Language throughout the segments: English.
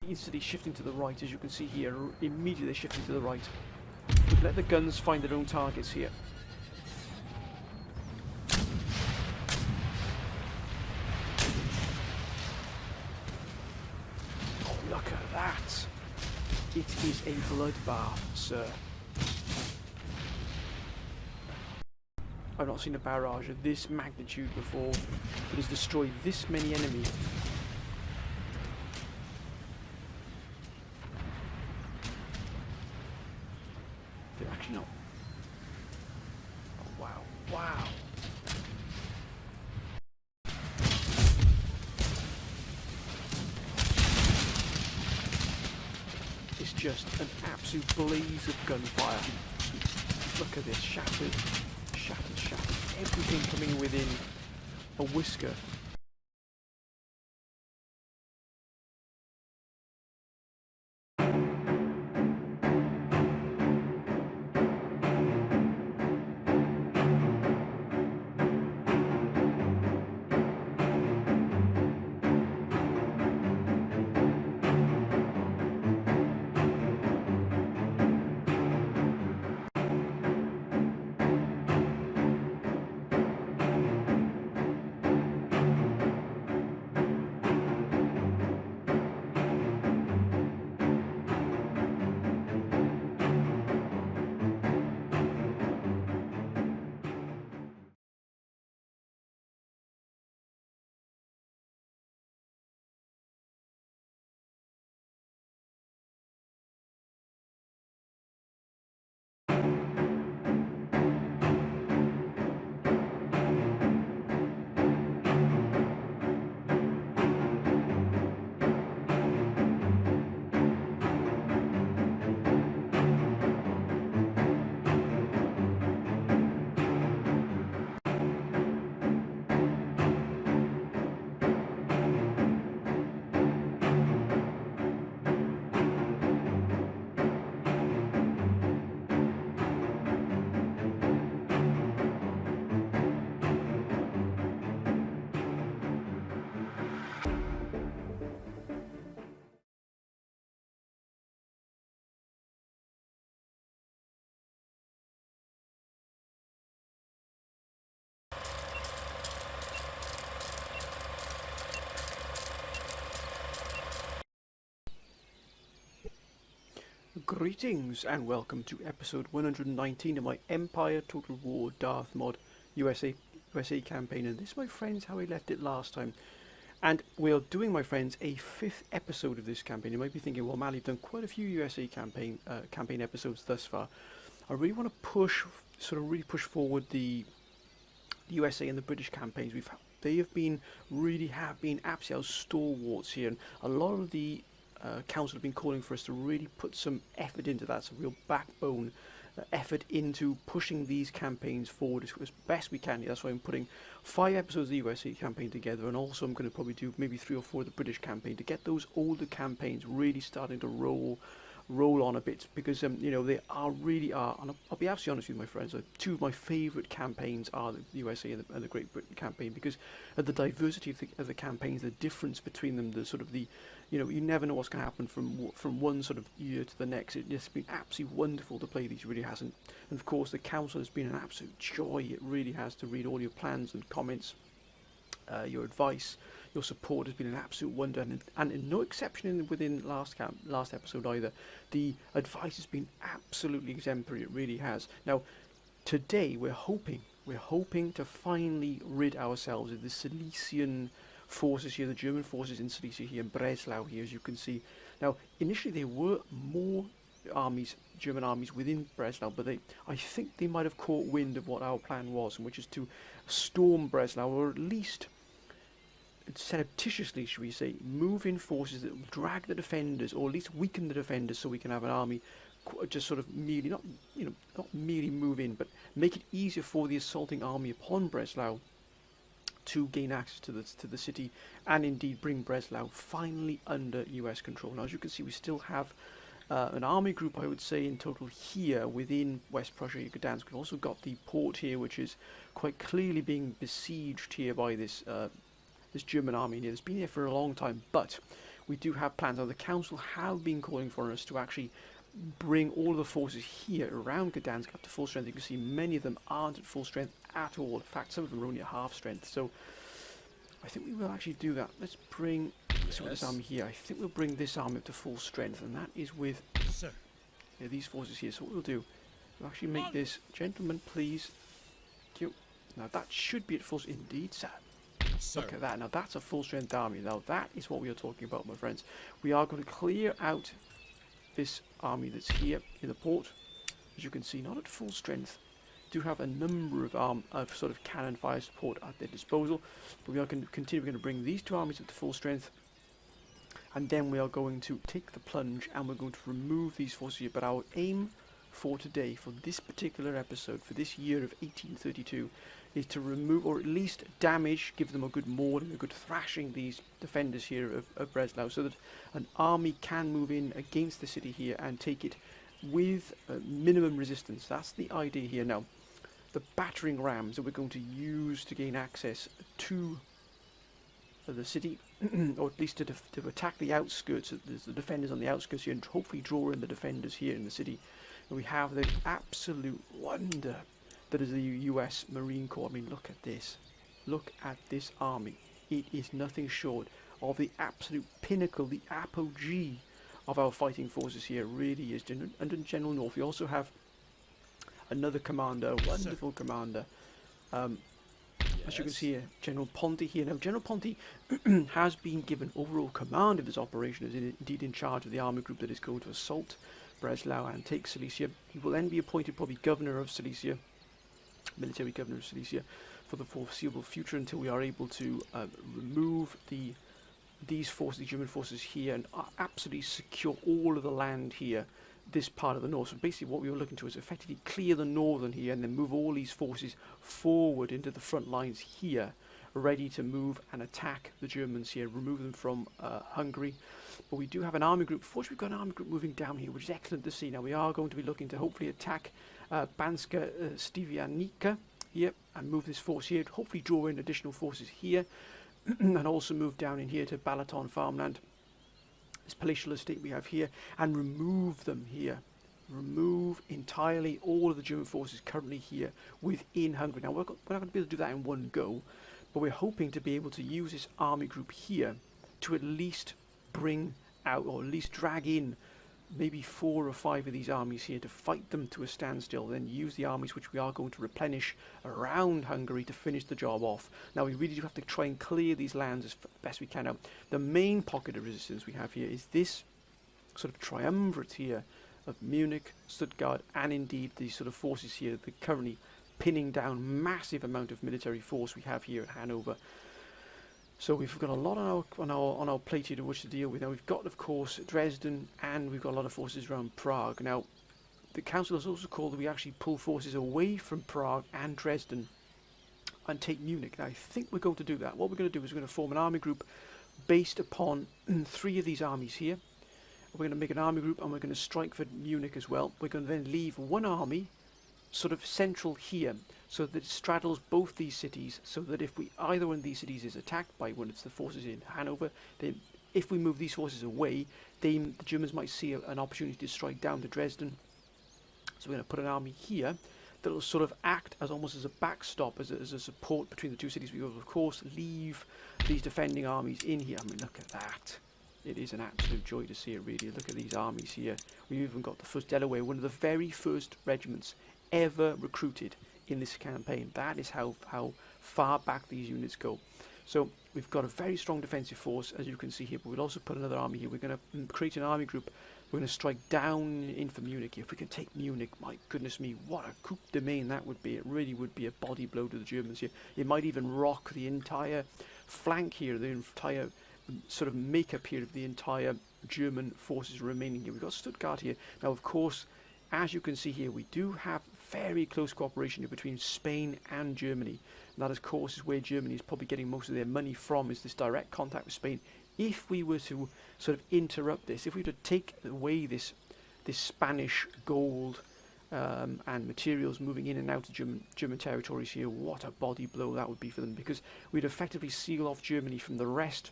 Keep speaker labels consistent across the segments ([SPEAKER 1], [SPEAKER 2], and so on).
[SPEAKER 1] instantly shifting to the right, as you can see here, immediately shifting to the right. Let the guns find their own targets here. Oh, look at that! It is a bloodbath, sir. I've not seen a barrage of this magnitude before. It has destroyed this many enemies. They're actually not. Oh, wow. Wow. It's just an absolute blaze of gunfire. Look at this. Shattered. Shattered, shattered. Everything coming within a whisker. Greetings and welcome to episode 119 of my Empire Total War Darth mod USA campaign, and this, my friends, how I left it last time. And we're doing, my friends, a 5th episode of this campaign. You might be thinking, well, Mal, you've done quite a few USA campaign episodes thus far. I really want to really push forward the USA and the British campaigns. They have been absolutely our stalwarts here, and a lot of the Council have been calling for us to really put some effort into that, some real backbone effort into pushing these campaigns forward as best we can. That's why I'm putting 5 episodes of the USA campaign together, and also I'm going to probably do maybe 3 or 4 of the British campaign to get those older campaigns really starting to roll on a bit, because they really are, and I'll be absolutely honest with you, my friends, 2 of my favourite campaigns are the USA and the Great Britain campaign, because of the diversity of the campaigns, the difference between them, the sort of you never know what's going to happen from one sort of year to the next. It's been absolutely wonderful to play these, really has. And of course the Council has been an absolute joy. It really has, to read all your plans and comments, your advice, your support has been an absolute wonder, and no exception within last episode either. The advice has been absolutely exemplary. It really has. Now, today we're hoping to finally rid ourselves of the Silesian forces here, the German forces in Silesia here, in Breslau here, as you can see. Now, initially there were more German armies within Breslau, but I think they might have caught wind of what our plan was, which is to storm Breslau, or at least surreptitiously, should we say, move in forces that will drag the defenders, or at least weaken the defenders, so we can have an army just sort of merely, not merely move in, but make it easier for the assaulting army upon Breslau to gain access to the city, and indeed bring Breslau finally under US control. Now, as you can see, we still have an army group, I would say, in total here within West Prussia, Gdansk. We've also got the port here, which is quite clearly being besieged here by this German army here. It's been here for a long time, but we do have plans. Now, the council have been calling for us to actually bring all of the forces here around Gdansk up to full strength. You can see many of them aren't at full strength at all. In fact, some of them are only at half strength. So I think we will actually do that. Let's bring this army here. I think we'll bring this army up to full strength, and that is with these forces here. So what we'll do, we'll actually make this, gentlemen, please. Thank you. Now that should be at full strength. Indeed, sir. Look at that. Now that's a full strength army. Now that is what we are talking about, my friends. We are going to clear out this army that's here in the port. As you can see, not at full strength. Do have a number of sort of cannon fire support at their disposal, but we are going to continue. We're going to bring these two armies up to full strength, and then we are going to take the plunge and we're going to remove these forces here. But our aim for today, for this particular episode, for this year of 1832, is to remove, or at least damage, give them a good mauling, a good thrashing, these defenders here of Breslau, so that an army can move in against the city here and take it with minimum resistance. That's the idea here. Now, the battering rams that we're going to use to gain access to the city, or at least to attack the outskirts, the defenders on the outskirts here, and hopefully draw in the defenders here in the city. And we have the absolute wonder that is the US Marine Corps. I mean, look at this. Look at this army. It is nothing short of the absolute pinnacle, the apogee of our fighting forces here. It really is. Under General North, we also have another commander, wonderful commander. As you can see here, General Ponti here. Now, General Ponti has been given overall command of this operation, is indeed in charge of the army group that is going to assault Breslau and take Silesia. He will then be appointed probably governor of Silesia, military governor of Silesia, for the foreseeable future, until we are able to remove these forces, the German forces here, and absolutely secure all of the land here, this part of the north. So basically what we were looking to is effectively clear the northern here and then move all these forces forward into the front lines here, ready to move and attack the Germans here, remove them from Hungary. But we do have an army group. Fortunately, we've got an army group moving down here, which is excellent to see. Now we are going to be looking to hopefully attack Banska Styrianica here and move this force here, hopefully draw in additional forces here, and also move down in here to Balaton farmland, this palatial estate we have here, and remove them here. Remove entirely all of the German forces currently here within Hungary. Now we're not going to be able to do that in one go, but we're hoping to be able to use this army group here to at least bring out, or at least drag in, maybe 4 or 5 of these armies here to fight them to a standstill, then use the armies which we are going to replenish around Hungary to finish the job off. Now we really do have to try and clear these lands as best we can. Now the main pocket of resistance we have here is this sort of triumvirate here of Munich, Stuttgart, and indeed these sort of forces here that are currently pinning down massive amount of military force we have here at Hanover. So we've got a lot on our plate here to which to deal with. Now we've got, of course, Dresden, and we've got a lot of forces around Prague. Now the council has also called that we actually pull forces away from Prague and Dresden and take Munich. Now I think we're going to do that. What we're going to do is we're going to form an army group based upon 3 of these armies here. We're going to make an army group and we're going to strike for Munich as well. We're going to then leave one army sort of central here, so that it straddles both these cities, so that if either one of these cities is attacked by one of the forces in Hanover, then if we move these forces away, the Germans might see an opportunity to strike down to Dresden. So we're going to put an army here that will sort of act as almost as a backstop, as a support between the two cities. We will of course leave these defending armies in here. I mean, look at that. It is an absolute joy to see it, really. Look at these armies here. We've even got the 1st Delaware, one of the very first regiments ever recruited in this campaign. That is how far back these units go. So we've got a very strong defensive force, as you can see here, but we'll also put another army here. We're going to create an army group. We're going to strike down in for Munich. If we can take Munich, my goodness me, what a coup de main that would be. It really would be a body blow to the Germans here. It might even rock the entire flank here, the entire sort of makeup here of the entire German forces remaining here. We've got Stuttgart here. Now, of course, as you can see here, we do have very close cooperation here between Spain and Germany. And that, of course, is where Germany is probably getting most of their money from, is this direct contact with Spain. If we were to sort of interrupt this, if we were to take away this Spanish gold and materials moving in and out of German territories here, what a body blow that would be for them, because we'd effectively seal off Germany from the rest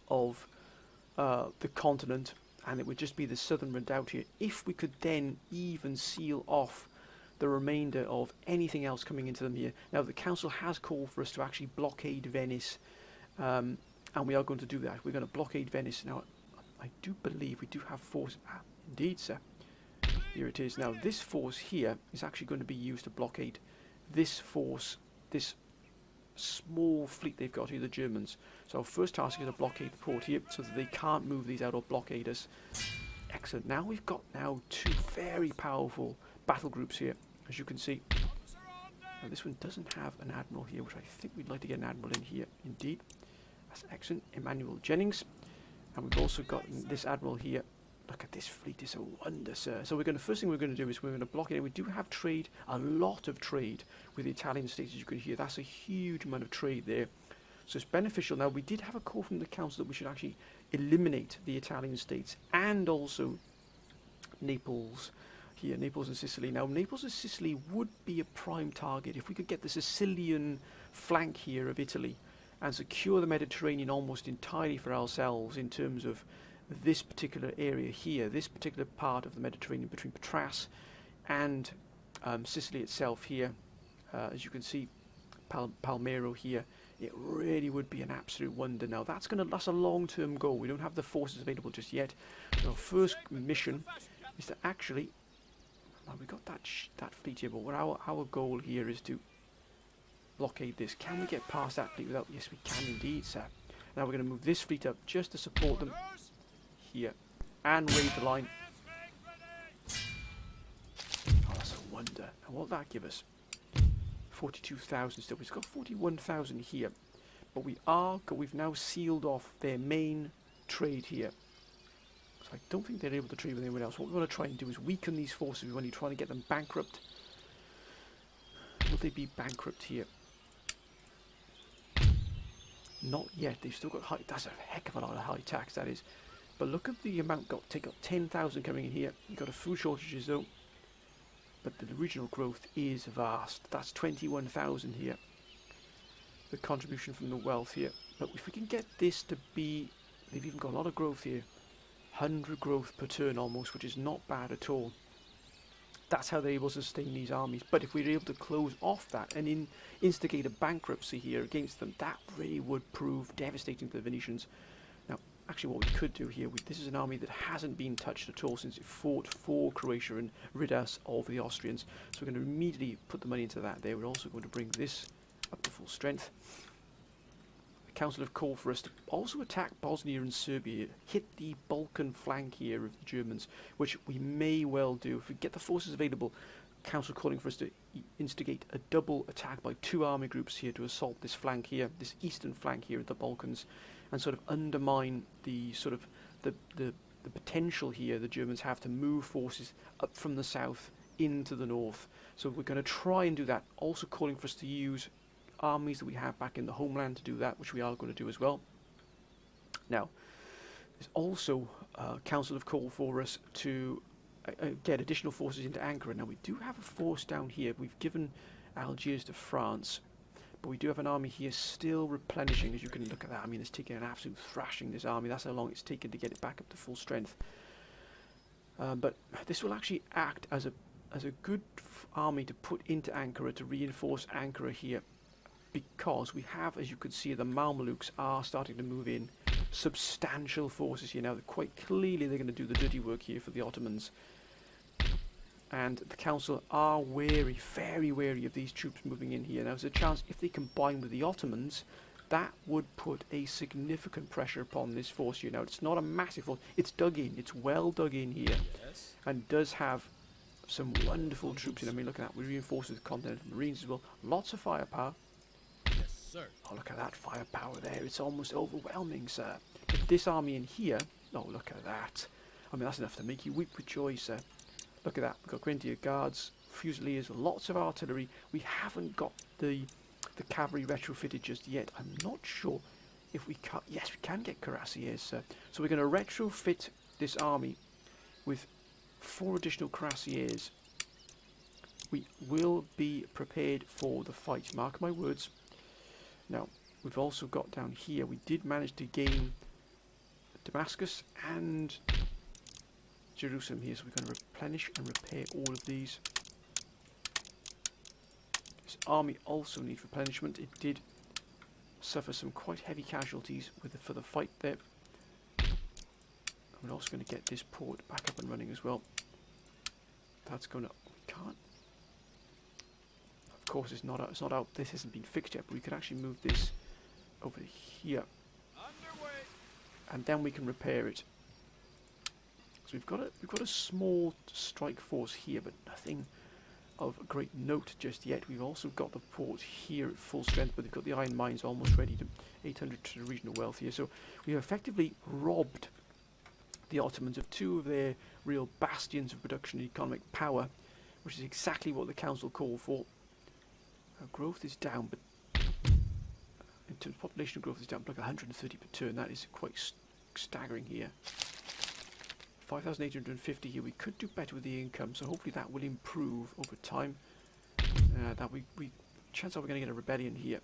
[SPEAKER 1] of the continent, and it would just be the southern redoubt here. If we could then even seal off the remainder of anything else coming into them here. Now the council has called for us to actually blockade Venice, and we are going to do that. We're going to blockade Venice. Now I do believe we do have force. Indeed, sir. Here it is. Now this force here is actually going to be used to blockade this force, this small fleet they've got here, the Germans. So our first task is to blockade the port here so that they can't move these out or blockade us. Excellent. Now we've got two very powerful battle groups here, as you can see. Now this one doesn't have an admiral here, which I think we'd like to get an admiral in here. Indeed. That's excellent. Emmanuel Jennings. And we've also got this admiral here. Look at this fleet, it's a wonder, sir. So first thing we're going to do is we're going to block it. And we do have trade, a lot of trade with the Italian states, as you can hear. That's a huge amount of trade there. So it's beneficial. Now we did have a call from the council that we should actually eliminate the Italian states and also Naples here, Naples and Sicily. Now Naples and Sicily would be a prime target if we could get the Sicilian flank here of Italy and secure the Mediterranean almost entirely for ourselves in terms of this particular area here, this particular part of the Mediterranean between Patras and Sicily itself here. As you can see, Palmero here. It really would be an absolute wonder. Now that's a long-term goal. We don't have the forces available just yet. So our first mission is to actually. Now we got that fleet here, but what our goal here is to blockade this. Can we get past that fleet without? Yes, we can indeed, sir. Now we're going to move this fleet up just to support them here and raid the line. Oh, that's a wonder. And what will that give us? 42,000 still. We've got 41,000 here, but we've now sealed off their main trade here. So I don't think they're able to trade with anyone else. What we want to try and do is weaken these forces. We want to try to get them bankrupt. Will they be bankrupt here? Not yet. They've still got high. That's a heck of a lot of high tax, that is. But look at the amount take up 10,000 coming in here. You've got a food shortages though. But the regional growth is vast. That's 21,000 here. The contribution from the wealth here. But if we can get this to be, they've even got a lot of growth here. 100 growth per turn almost, which is not bad at all. That's how they're able to sustain these armies. But if we're able to close off that and instigate a bankruptcy here against them, that really would prove devastating to the Venetians. Now, actually what we could do here, this is an army that hasn't been touched at all since it fought for Croatia and rid us of the Austrians. So we're going to immediately put the money into that there. We're also going to bring this up to full strength. The council have called for us to also attack Bosnia and Serbia, hit the Balkan flank here of the Germans, which we may well do. If we get the forces available, council calling for us to instigate a double attack by 2 army groups here to assault this flank here, this eastern flank here of the Balkans, and sort of undermine the potential here the Germans have to move forces up from the south into the north. So we're going to try and do that, also calling for us to use armies that we have back in the homeland to do that, which we are going to do as well. Now, there's also council have called for us to get additional forces into Ankara. Now we do have a force down here. We've given Algiers to France, but we do have an army here still replenishing. As you can look at that, I mean, it's taken an absolute thrashing, this army. That's how long it's taken to get it back up to full strength. But this will actually act as a good army to put into Ankara to reinforce Ankara here, because we have, as you can see, the Mamelukes are starting to move in substantial forces here now. Quite clearly they're going to do the dirty work here for the Ottomans, and the council are wary, very wary of these troops moving in here. Now there's a chance if they combine with the Ottomans, that would put a significant pressure upon this force here. Now it's not a massive force, it's dug in, it's well dug in here, and does have some wonderful troops in. I mean, look at that, we reinforce with Continental Marines as well, lots of firepower.
[SPEAKER 2] Sir.
[SPEAKER 1] Oh, look at that firepower there. It's almost overwhelming, sir. But this army in here, oh, look at that. I mean, that's enough to make you weep with joy, sir. Look at that. We've got Grenadier Guards, Fusiliers, lots of artillery. We haven't got the cavalry retrofitted just yet. I'm not sure if we can. Yes, we can get cuirassiers, sir. So we're going to retrofit this army with 4 additional cuirassiers. We will be prepared for the fight. Mark my words. Now, we've also got down here, we did manage to gain Damascus and Jerusalem here. So we're going to replenish and repair all of these. This army also needs replenishment. It did suffer some quite heavy casualties for the fight there. We're also going to get this port back up and running as well. That's going to... We can't... Of course it's not out. It's not out. This hasn't been fixed yet, but we could actually move this over here. Underway. And then we can repair it. So we've got a small strike force here, but nothing of great note just yet. We've also got the port here at full strength, but they've got the iron mines almost ready to 800 to the regional wealth here. So we have effectively robbed the Ottomans of two of their real bastions of production and economic power, which is exactly what the council called for. Our growth is down, but in terms of population growth is down like 130 per turn. That is quite staggering here. 5,850 here. We could do better with the income, so hopefully that will improve over time. Chances are we're going to get a rebellion here.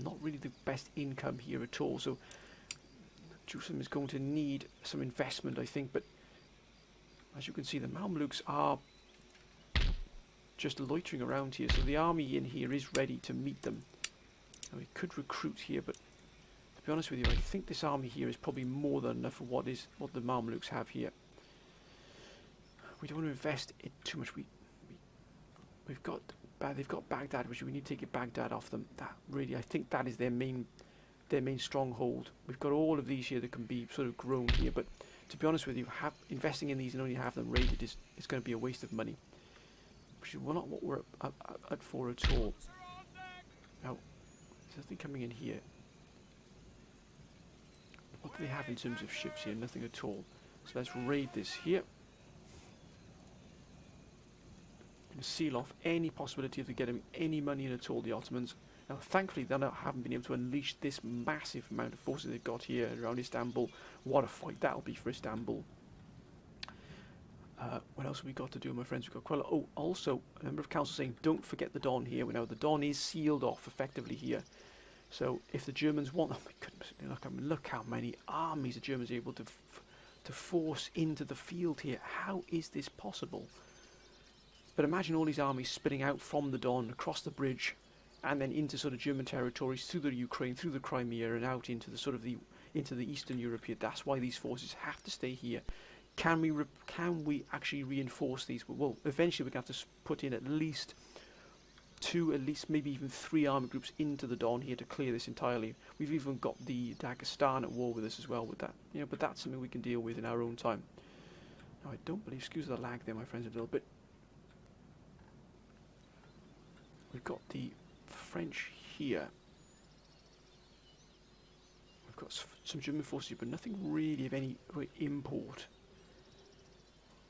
[SPEAKER 1] Not really the best income here at all, so Jerusalem is going to need some investment, I think, but as you can see, the Mamluks are just loitering around here, so the army in here is ready to meet them. Now we could recruit here, but to be honest with you, I think this army here is probably more than enough for what the Mamluks have here. We don't want to invest it too much. They've got Baghdad, which we need to take Baghdad off them. That really, I think that is their main stronghold. We've got all of these here that can be sort of grown here, but to be honest with you, investing in these and only have them raided is going to be a waste of money, which is not what we're up for at all. Now, there's nothing coming in here. What do they have in terms of ships here? Nothing at all. So let's raid this here. And seal off any possibility of getting any money in at all, the Ottomans. Now, thankfully, they haven't been able to unleash this massive amount of forces they've got here around Istanbul. What a fight that'll be for Istanbul. What else have we got to do, my friends? We've got quite a lot. Oh, also, a member of council saying, don't forget the Don here. Now, the Don is sealed off effectively here. So, if the Germans want... Oh, my goodness, look how many armies the Germans are able to force into the field here. How is this possible? But imagine all these armies spitting out from the Don, across the bridge, and then into sort of German territories, through the Ukraine, through the Crimea, and out into the sort of into the Eastern Europe here. That's why these forces have to stay here. Can we actually reinforce these? Well, eventually we're going to have to put in at least two, maybe even three army groups into the Don here to clear this entirely. We've even got the Dagestan at war with us as well with that. But that's something we can deal with in our own time. Now I don't believe, excuse the lag there, my friends, a little bit. We've got the French here. We've got some German forces here, but nothing really of any great import.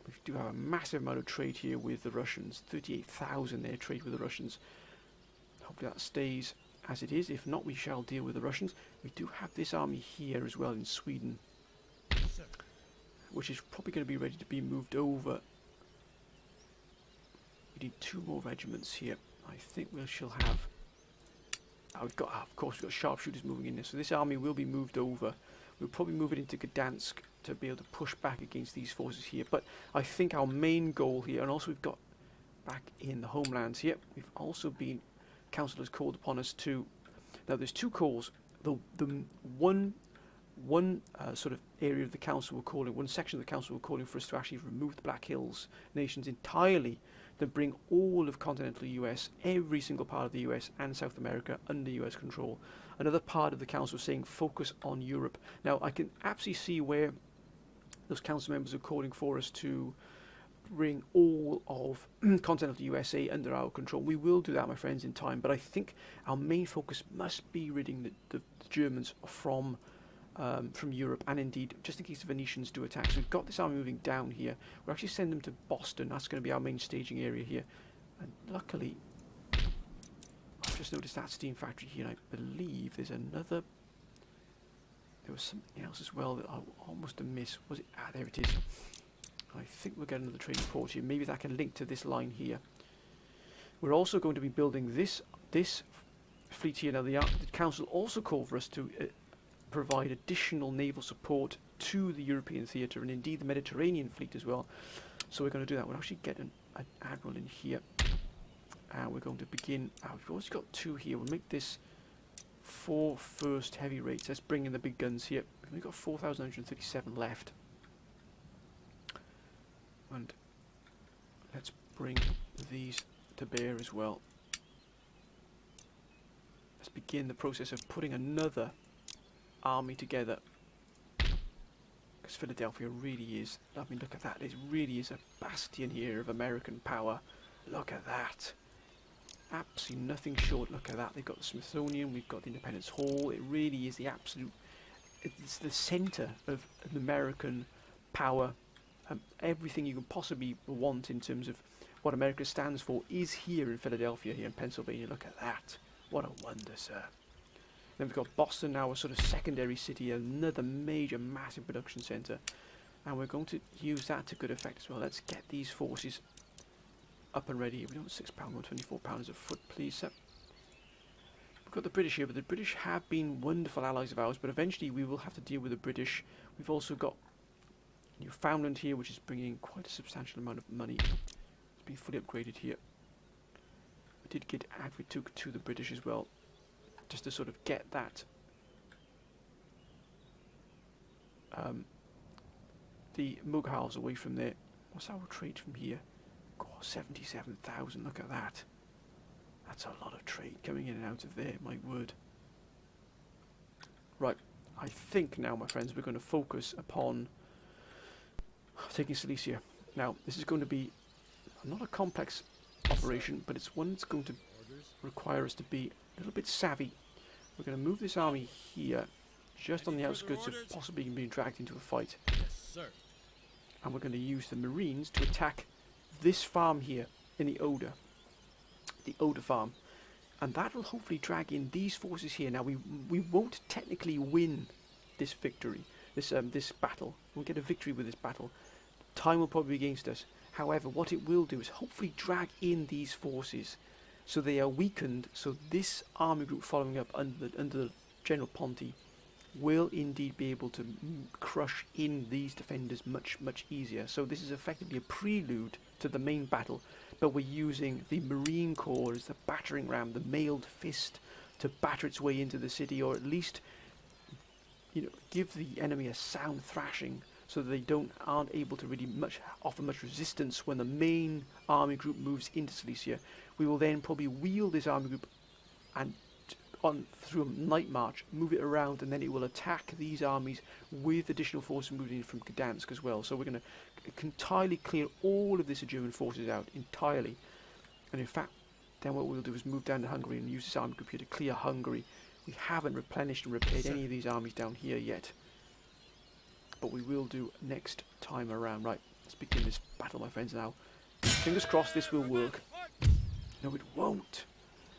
[SPEAKER 1] We do have a massive amount of trade here with the Russians. 38,000 there trade with the Russians. Hopefully that stays as it is. If not, we shall deal with the Russians. We do have this army here as well in Sweden, which is probably going to be ready to be moved over. We need 2 more regiments here. I think we shall have... of course, we've got sharpshooters moving in there. So this army will be moved over. We'll probably move it into Gdansk to be able to push back against these forces here. But I think our main goal here, and also we've got back in the homelands here, we've also been... Council has called upon us to... Now there's 2 calls. The one sort of area of the council we're calling, one section of the council we're calling for us to actually remove the Black Hills nations entirely, then bring all of continental US, every single part of the US and South America under US control. Another part of the council saying focus on Europe. Now I can absolutely see where those council members are calling for us to bring all of continental USA under our control. We will do that, my friends, in time, but I think our main focus must be ridding the Germans from Europe, and indeed just in case the Venetians do attack. So we've got this army moving down here. We'll actually send them to Boston. That's going to be our main staging area here, and luckily I've just noticed that steam factory here, and I believe there's another... There was something else as well that I almost missed. Was it? Ah, there it is. I think we'll get another trading port here. Maybe that can link to this line here. We're also going to be building this fleet here. Now the council also called for us to provide additional naval support to the European theatre and indeed the Mediterranean fleet as well. So we're going to do that. We'll actually get an admiral in here, and we're going to begin. We've always got 2 here. We'll make this 4 first heavy rates. Let's bring in the big guns here. We've got 4,137 left, and let's bring these to bear as well. Let's begin the process of putting another army together, because Philadelphia really is, I mean, look at that, it really is a bastion here of American power. Look at that, absolutely nothing short. Look at that, they've got the Smithsonian, we've got the Independence Hall. It really is the absolute, it's the centre of American power. Everything you can possibly want in terms of what America stands for is here in Philadelphia, here in Pennsylvania. Look at that, what a wonder, sir. Then we've got Boston now, a sort of secondary city, another major, massive production centre. And we're going to use that to good effect as well. Let's get these forces up and ready. We don't £6, £24 a foot, please, sir. We've got the British here, but the British have been wonderful allies of ours, but eventually we will have to deal with the British. We've also got Newfoundland here, which is bringing quite a substantial amount of money. It's been fully upgraded here. We did get Agrituk to the British as well, just to sort of get that the Mughals away from there. What's our trade from here? God, 77,000, look at that. That's a lot of trade coming in and out of there, my word. Right, I think now, my friends, we're going to focus upon taking Silesia. Now, this is going to be not a complex operation, but it's one that's going to require us to be a little bit savvy. We're going to move this army here, just on the outskirts of possibly being dragged into a fight.
[SPEAKER 2] Yes, sir.
[SPEAKER 1] And we're going to use the Marines to attack this farm here in the Oder farm. And that will hopefully drag in these forces here. Now, we won't technically win this victory, this battle. We'll get a victory with this battle. Time will probably be against us. However, what it will do is hopefully drag in these forces, so they are weakened, so this army group following up under General Ponti will indeed be able to crush in these defenders much, much easier. So this is effectively a prelude to the main battle, but we're using the Marine Corps as the battering ram, the mailed fist, to batter its way into the city, or at least, you know, give the enemy a sound thrashing, so that they aren't able to really offer much resistance when the main army group moves into Silesia. We will then probably wheel this army group and through a night march, move it around, and then it will attack these armies with additional forces moving in from Gdansk as well. So we're going to entirely clear all of this German forces out entirely. And in fact, then what we'll do is move down to Hungary and use this army group here to clear Hungary. We haven't replenished and repaired any of these armies down here yet, but we will do next time around. Right, let's begin this battle, my friends, now. Fingers crossed this will work. No, it won't.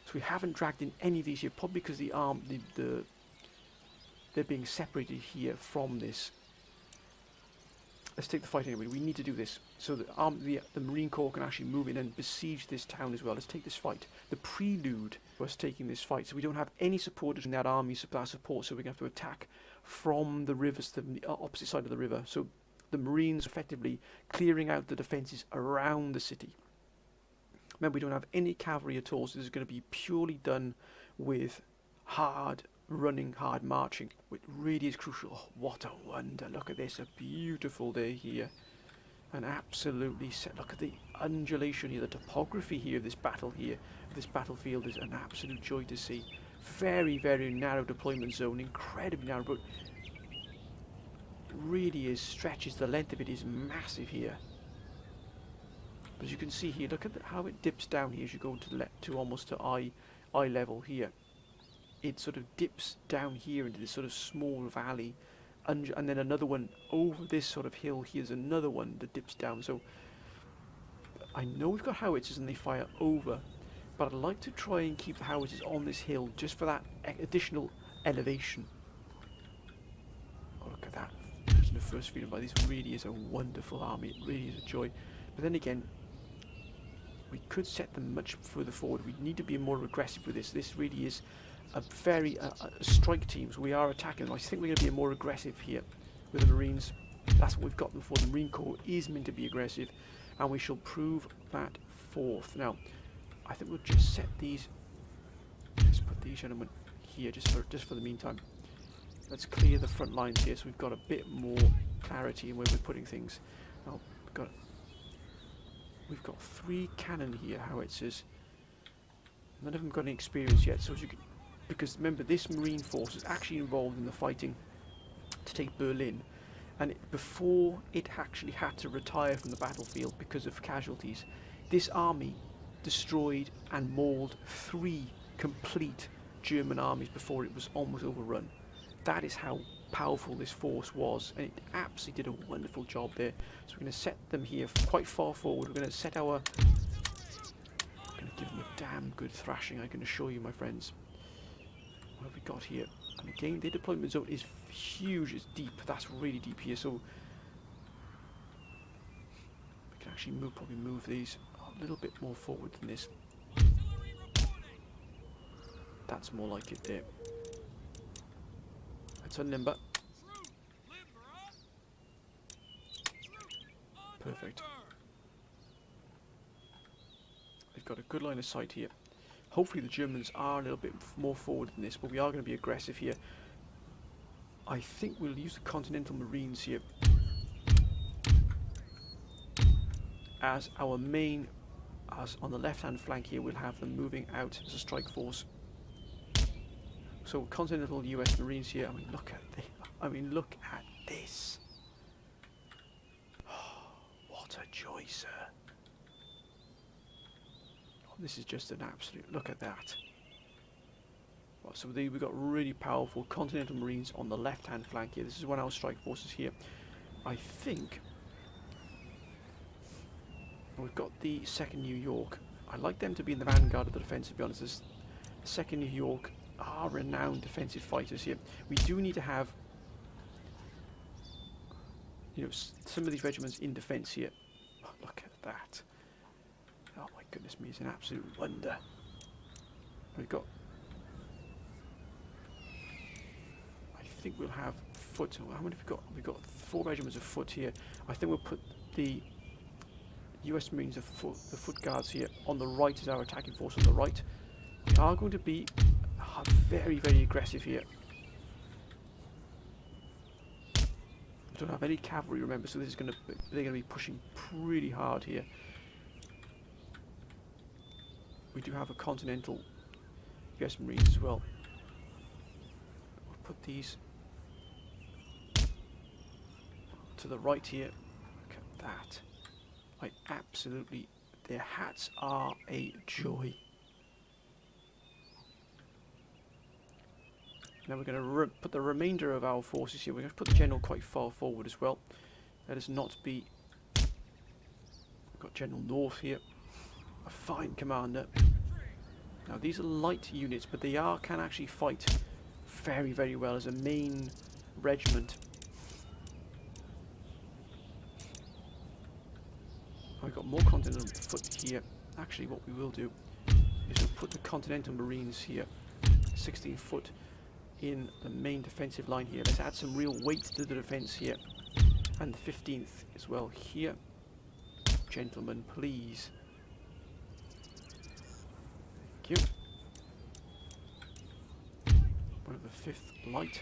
[SPEAKER 1] So we haven't dragged in any of these here, probably because they're being separated here from this. Let's take the fight anyway. We need to do this so that the Marine Corps can actually move in and besiege this town as well. Let's take this fight. The prelude was taking this fight, so we don't have any supporters in that army support, so we're going to have to attack from the rivers to the opposite side of the river. So the Marines effectively clearing out the defences around the city. Remember, we don't have any cavalry at all, so this is going to be purely done with hard running, hard marching, which really is crucial. Oh, what a wonder. Look at this, a beautiful day here. And absolutely set. Look at the undulation here, the topography here of this battle here. This battlefield is an absolute joy to see. Very, very narrow deployment zone, incredibly narrow, but it really is, stretches, the length of it is massive here. As you can see here, look at how it dips down here as you go to almost to eye level here. It sort of dips down here into this sort of small valley, and then another one over this sort of hill. Here's another one that dips down. So I know we've got howitzers and they fire over, but I'd like to try and keep the howitzers on this hill just for that additional elevation. Oh, look at that. Just the first feeling by this really is a wonderful army. It really is a joy. But then again, we could set them much further forward. We need to be more aggressive with this. This really is strike teams. We are attacking them. I think we're going to be more aggressive here with the Marines. That's what we've got them for. The Marine Corps is meant to be aggressive, and we shall prove that forth. Now, I think we'll just set these. Let's put these gentlemen here just for the meantime. Let's clear the front lines here, so we've got a bit more clarity in where we're putting things. Now, we've got 3 cannon here, howitzers. None of them got any experience yet, so as you can, because remember, this Marine force is actually involved in the fighting to take Berlin, and before it actually had to retire from the battlefield because of casualties, this army destroyed and mauled 3 complete German armies before it was almost overrun. That is how powerful this force was, and it absolutely did a wonderful job there. So we're going to set them here quite far forward. We're going to set our... I'm going to give them a damn good thrashing, I can assure you, my friends. What have we got here? And again, their deployment zone is huge, it's deep. That's really deep here, so... we can actually probably move these a little bit more forward than this. That's more like it there. Let's unlimber. Perfect. They've got a good line of sight here. Hopefully the Germans are a little bit more forward than this, but we are going to be aggressive here. I think we'll use the Continental Marines here as our main, as on the left-hand flank here, we'll have them moving out as a strike force. So Continental US Marines here. I mean, look at this. I mean, look at this. Oh, what a joy, sir. Oh, this is just an absolute. Look at that. Right, so we've got really powerful Continental Marines on the left-hand flank here. This is one of our strike forces here. I think we've got the 2nd New York. I like them to be in the vanguard of the defence, to be honest. This 2nd New York are renowned defensive fighters here. We do need to have, you know, some of these regiments in defence here. Oh, look at that. Oh my goodness me, it's an absolute wonder. We've got, I think we'll have foot. How many have we got? We've got 4 regiments of foot here. I think we'll put the US Marines of foot, the foot guards here on the right as our attacking force on the right. We are going to be very, very aggressive here. We don't have any cavalry, remember, so this is they're going to be pushing pretty hard here. We do have a Continental US Marines as well. We'll put these to the right here. Look at that. Their hats are a joy. Now we're going to put the remainder of our forces here. We're going to put the general quite far forward as well. Let us not be... We've got General North here. A fine commander. Now these are light units, but they can actually fight very, very well as a main regiment. We've got more Continental foot here. Actually, what we will do is we'll put the Continental Marines here, 16 foot, in the main defensive line here. Let's add some real weight to the defense here. And the 15th as well here. Gentlemen, please. Thank you. One of the 5th light.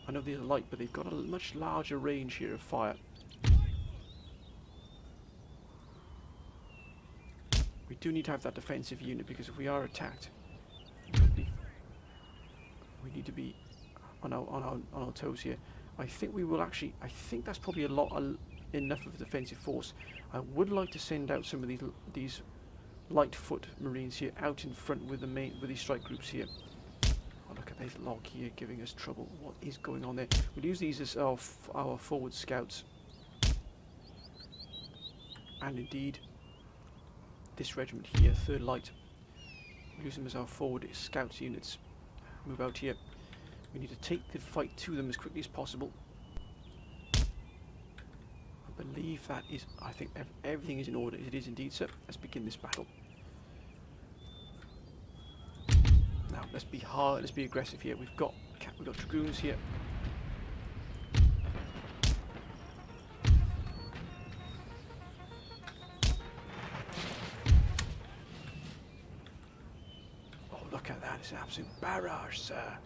[SPEAKER 1] I know these are light, but they've got a much larger range here of fire. We do need to have that defensive unit, because if we are attacked, we need to be on our toes here. I think we will actually. I think that's probably enough of a defensive force. I would like to send out some of these light foot Marines here out in front with these strike groups here. Oh, look at this log here giving us trouble. What is going on there? We'll use these as our forward scouts, and indeed this regiment here, 3rd Light. We'll use them as our forward scouts units. Move out here. We need to take the fight to them as quickly as possible. I believe that is... I think everything is in order. It is indeed, sir. Let's begin this battle. Let's be hard. Let's be aggressive here. We've got dragoons here. Oh, look at that! It's an absolute barrage, sir.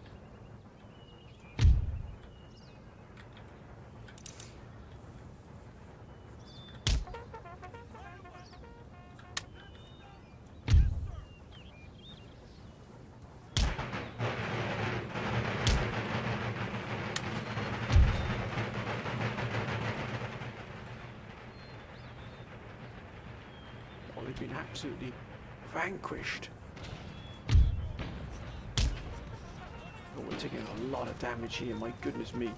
[SPEAKER 1] Been absolutely vanquished. Oh, we're taking a lot of damage here, my goodness me.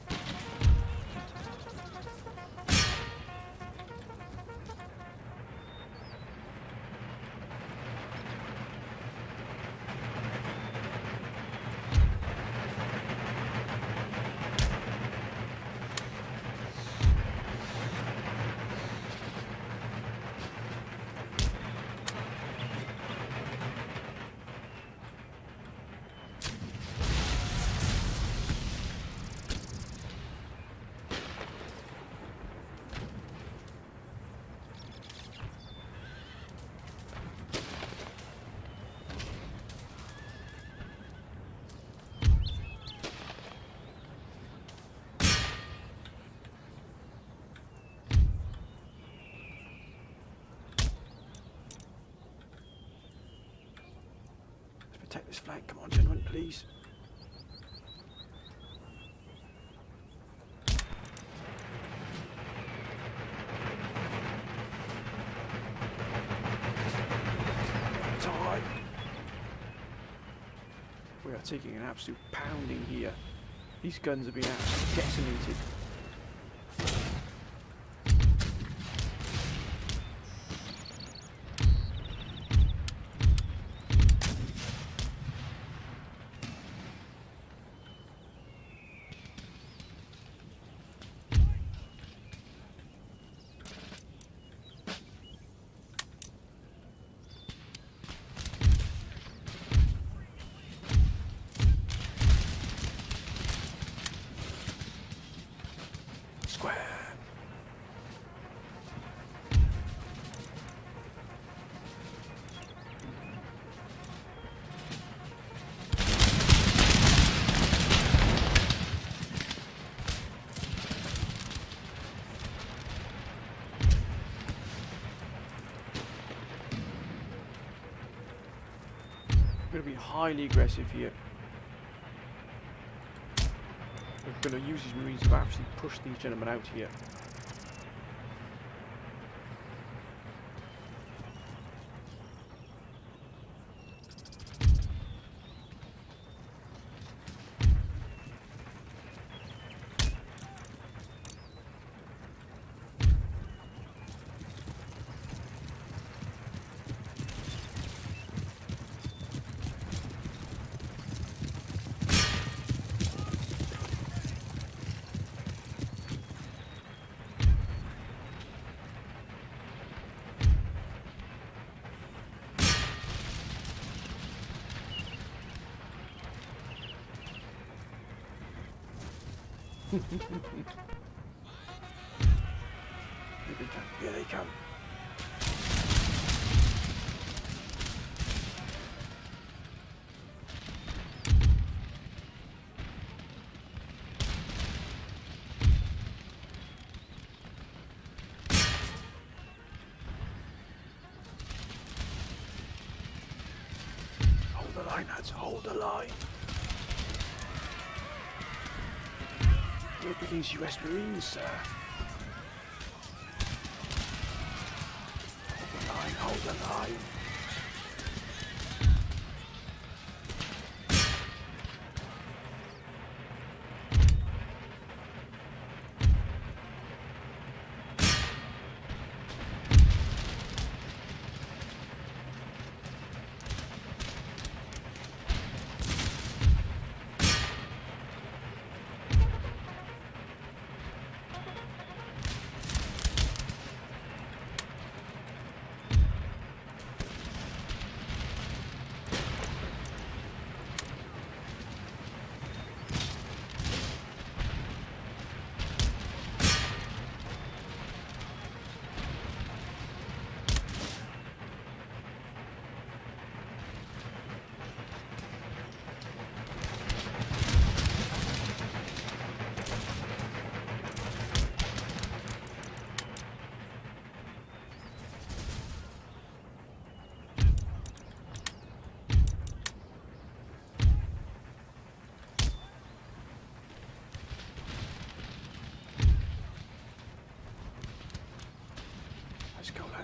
[SPEAKER 1] Protect this flank, come on gentlemen, please. Time. We are taking an absolute pounding here. These guns have been absolutely decimated. We're going to be highly aggressive here. We're going to use these marines to actually push these gentlemen out here. Here they come. Hold the line, lads, hold the line. Look at these US Marines, sir. Hold the line.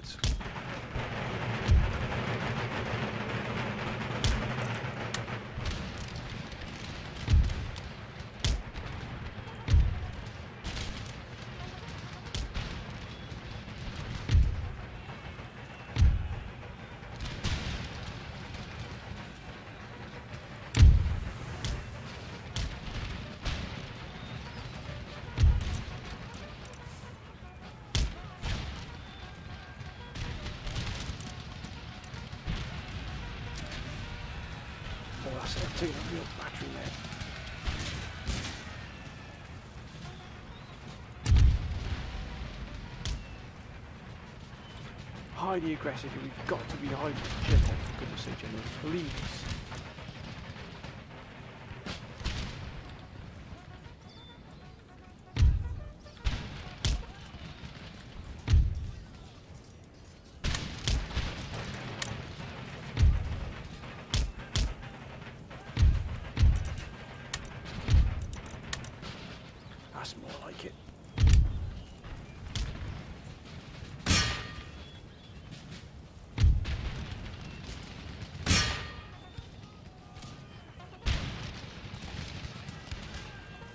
[SPEAKER 1] lads. That's it, taking a real battery there. Highly aggressive, we've got to be highly aggressive, for goodness sake, General, please. That's more like it.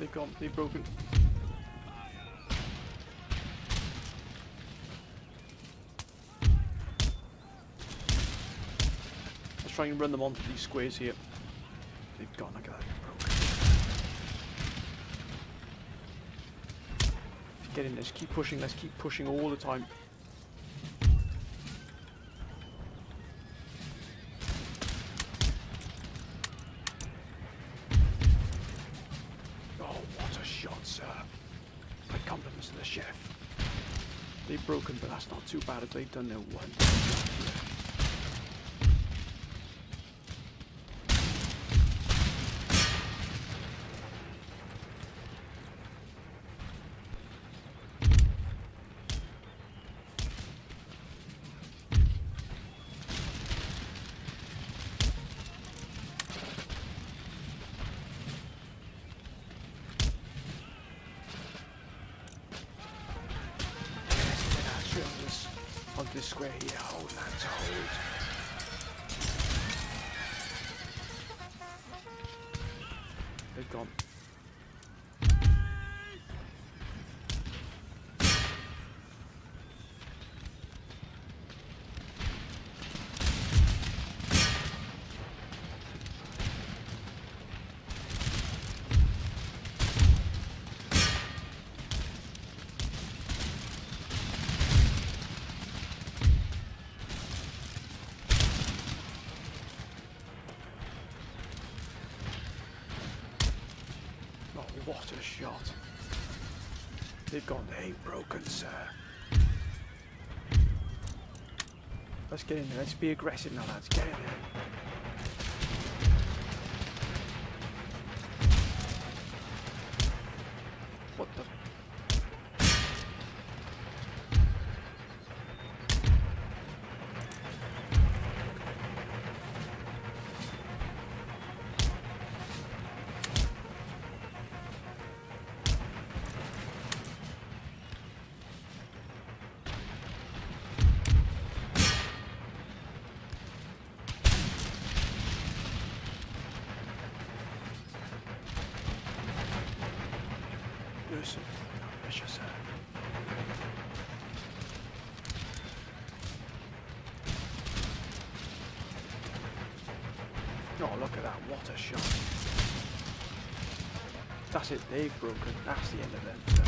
[SPEAKER 1] They've gone, they've broken. Let's try and run them onto these squares here. They've gone, look at that, broken. Get in, let's keep pushing all the time. Oh, what a shot, sir. My compliments to the chef. They've broken, but that's not too bad if they've done their one. On this square here, hold that, hold. They've gone. What a shot. They've gone, they ain't broken, sir. Let's get in there, let's be aggressive now, lads, get in there. What the? Listen, vicious, sir. Oh, look at that, what a shot. That's it, they've broken. That's the end of them, sir.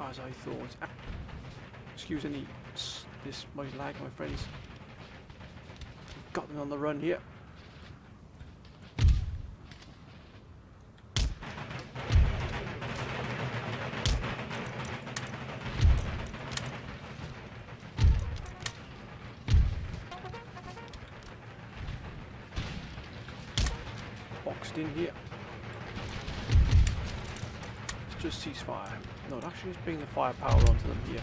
[SPEAKER 1] As I thought. Excuse this might lag, my friends. We've got them on the run here. in here. Let's just ceasefire. No, actually let's bring the firepower onto them here.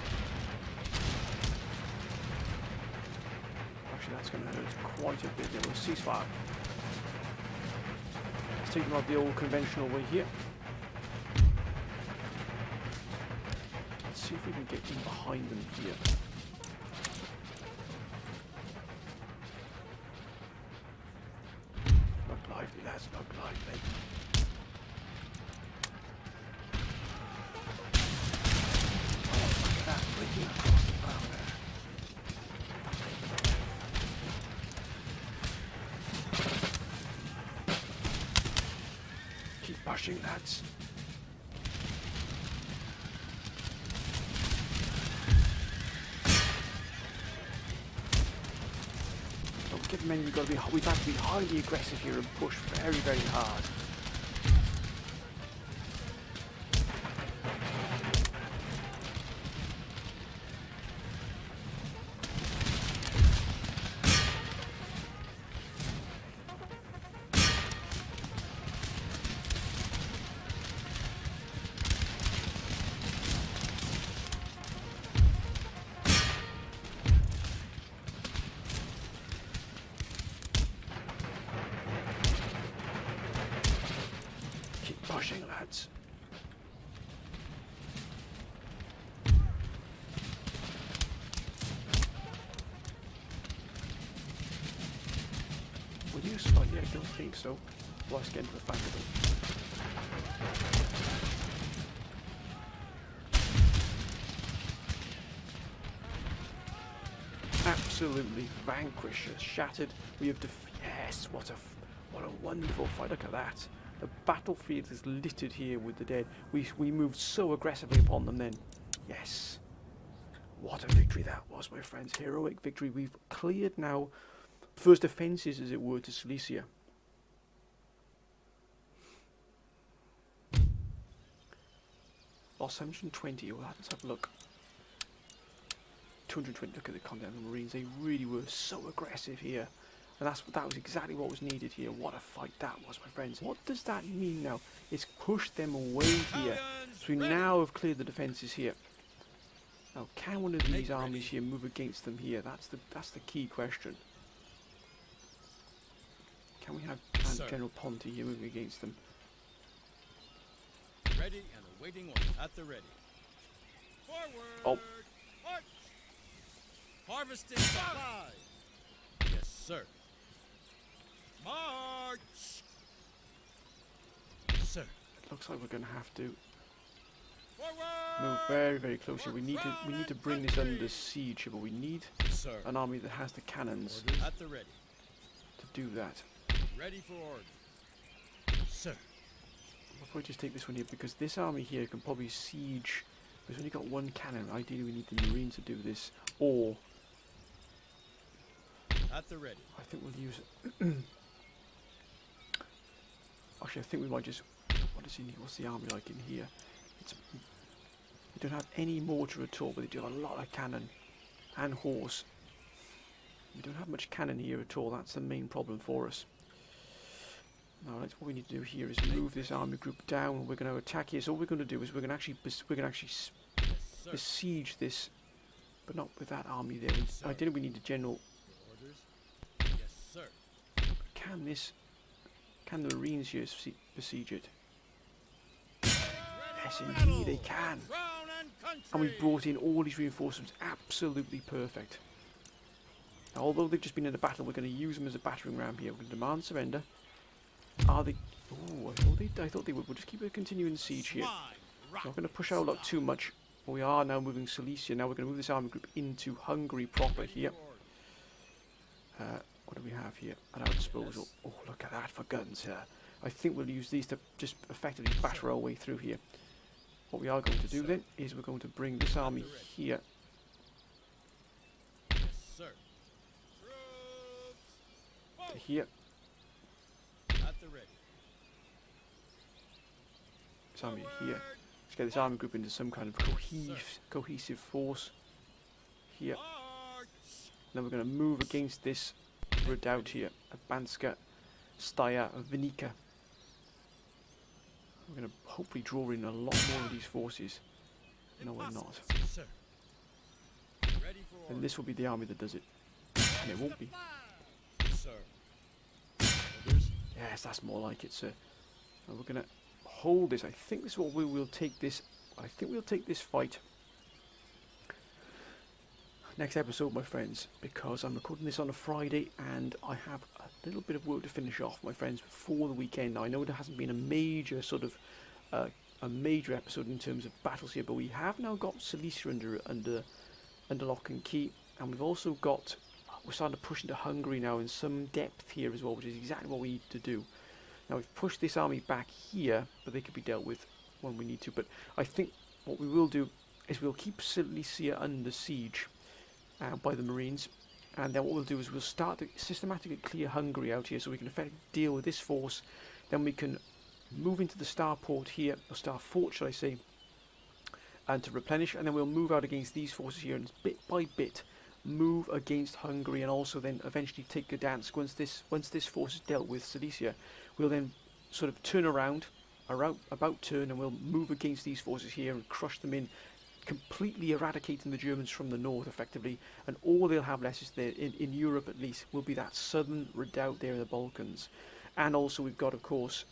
[SPEAKER 1] Actually that's going to hurt quite a bit. Yeah, we'll ceasefire. Let's take them out the old conventional way here. Let's see if we can get in behind them here. Look lively, lads, look lively. Breaking across the bow there. Keep pushing, lads. Don't give them any. We've got to be highly aggressive here and push very, very hard. Pushing, lads. Would you slightly? I don't think so. Let's get into the fact of it. Absolutely vanquished, shattered. We have yes, what a wonderful fight. Look at that. The battlefield is littered here with the dead. We moved so aggressively upon them then. Yes. What a victory that was, my friends. Heroic victory. We've cleared now first defences, as it were, to Silesia. Lost 720. Well, let's have a look. 220. Look at the Continental Marines. They really were so aggressive here. And that was exactly what was needed here. What a fight that was, my friends. What does that mean now? It's pushed them away here. So we now have cleared the defences here. Now, can one of these armies here move against them here? That's the key question. Can we have General Ponte here moving against them?
[SPEAKER 2] Ready and awaiting orders at the ready. Forward!
[SPEAKER 1] Oh.
[SPEAKER 2] March! Harvesting supply! Yes, sir. March! Sir.
[SPEAKER 1] It looks like we're going to have to
[SPEAKER 2] Forward!
[SPEAKER 1] move very, very closely. We need to bring this under siege here, but we need an army that has the cannons
[SPEAKER 2] at the ready.
[SPEAKER 1] to do that.
[SPEAKER 2] Ready for order. Sir.
[SPEAKER 1] I'll probably just take this one here because this army here can probably siege. We've only got one cannon. Ideally, we need the Marines to do this, or
[SPEAKER 2] at the ready.
[SPEAKER 1] I think we'll use it. Actually, I think we might just. What is in here? What's the army like in here? We don't have any mortar at all, but they do have a lot of cannon and horse. We don't have much cannon here at all. That's the main problem for us. Now, what we need to do here is move this army group down. We're going to attack here. So what we're going to do is we're going to actually besiege this, but not with that army there. Ideally, we need a general.
[SPEAKER 2] Orders. Yes, sir.
[SPEAKER 1] Can the Marines here besiege it? Yes, indeed they can. And we've brought in all these reinforcements. Absolutely perfect. Now, although they've just been in a battle, we're going to use them as a battering ram here. We're going to demand surrender. Are they? Oh, I thought they would. We'll just keep continuing the siege here. We're not going to push our luck too much. We are now moving Silesia. Now we're going to move this army group into Hungary proper here. What do we have here at our disposal? Oh, look at that for guns here. I think we'll use these to just effectively batter our way through here. What we are going to do then is we're going to bring this army here.
[SPEAKER 2] Yes, sir.
[SPEAKER 1] To here.
[SPEAKER 2] At the ready.
[SPEAKER 1] This army here. Let's get this army group into some kind of cohesive force here. Then we're going to move against this redoubt here at Banska, Steyr, Vinica. We're going to hopefully draw in a lot more of these forces. No, we're not.
[SPEAKER 2] Sir. Ready for
[SPEAKER 1] And
[SPEAKER 2] orders.
[SPEAKER 1] this will be the army that does it. And it won't be.
[SPEAKER 2] Sir. Orders.
[SPEAKER 1] Yes, that's more like it, sir. And we're going to hold this. I think this is what we will take this. I think we'll take this fight next episode, my friends, because I'm recording this on a Friday and I have a little bit of work to finish off, my friends, before the weekend. Now, I know there hasn't been a major sort of a major episode in terms of battles here, but we have now got Silesia under lock and key, and we've also got, we're starting to push into Hungary now in some depth here as well, which is exactly what we need to do. Now, we've pushed this army back here, but they could be dealt with when we need to. But I think what we will do is we'll keep Silesia under siege by the Marines, and then what we'll do is we'll start to systematically clear Hungary out here so we can effectively deal with this force. Then we can move into the starport here, or starfort shall I say, and to replenish, and then we'll move out against these forces here and bit by bit move against Hungary, and also then eventually take Gdansk. Once this force is dealt with, Silesia, we'll then sort of turn around, about turn, and we'll move against these forces here and crush them in, completely eradicating the Germans from the north effectively, and all they'll have left is there in Europe at least will be that southern redoubt there in the Balkans. And also we've got, of course,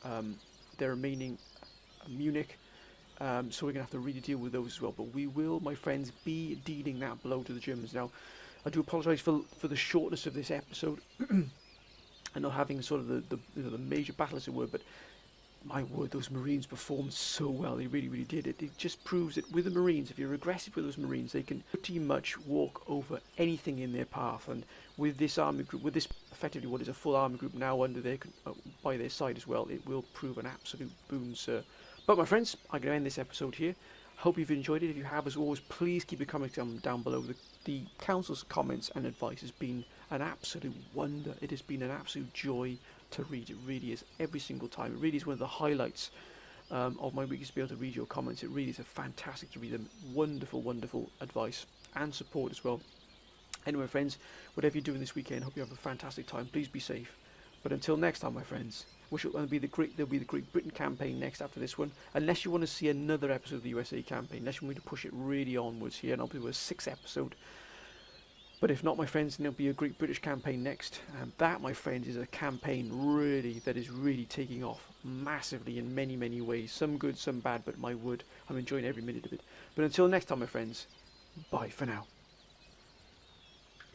[SPEAKER 1] the remaining Munich, so we're going to have to really deal with those as well. But we will, my friends, be dealing that blow to the Germans. Now, I do apologise for the shortness of this episode and not having sort of the major battle as it were, but my word, those Marines performed so well. They really, really did. It just proves that with the Marines, if you're aggressive with those Marines, they can pretty much walk over anything in their path. And with this army group, with this effectively what is a full army group now under their by their side as well, it will prove an absolute boon, sir. But my friends, I'm going to end this episode here. Hope you've enjoyed it. If you have, as always, please keep your comments down below. The council's comments and advice has been an absolute wonder. It has been an absolute joy to read. It really is, every single time. It really is one of the highlights of my week, is to be able to read your comments. It really is a fantastic to read them. Wonderful, wonderful advice and support as well. Anyway, friends, whatever you're doing this weekend, hope you have a fantastic time. Please be safe. But until next time, my friends, there'll be the Great Britain campaign next after this one. Unless you want to see another episode of the USA campaign, unless you want me to push it really onwards here, and I'll do a 6th episode. But if not, my friends, then there'll be a Great British campaign next. And that, my friends, is a campaign that is really taking off massively in many, many ways. Some good, some bad, but my word, I'm enjoying every minute of it. But until next time, my friends, bye for now.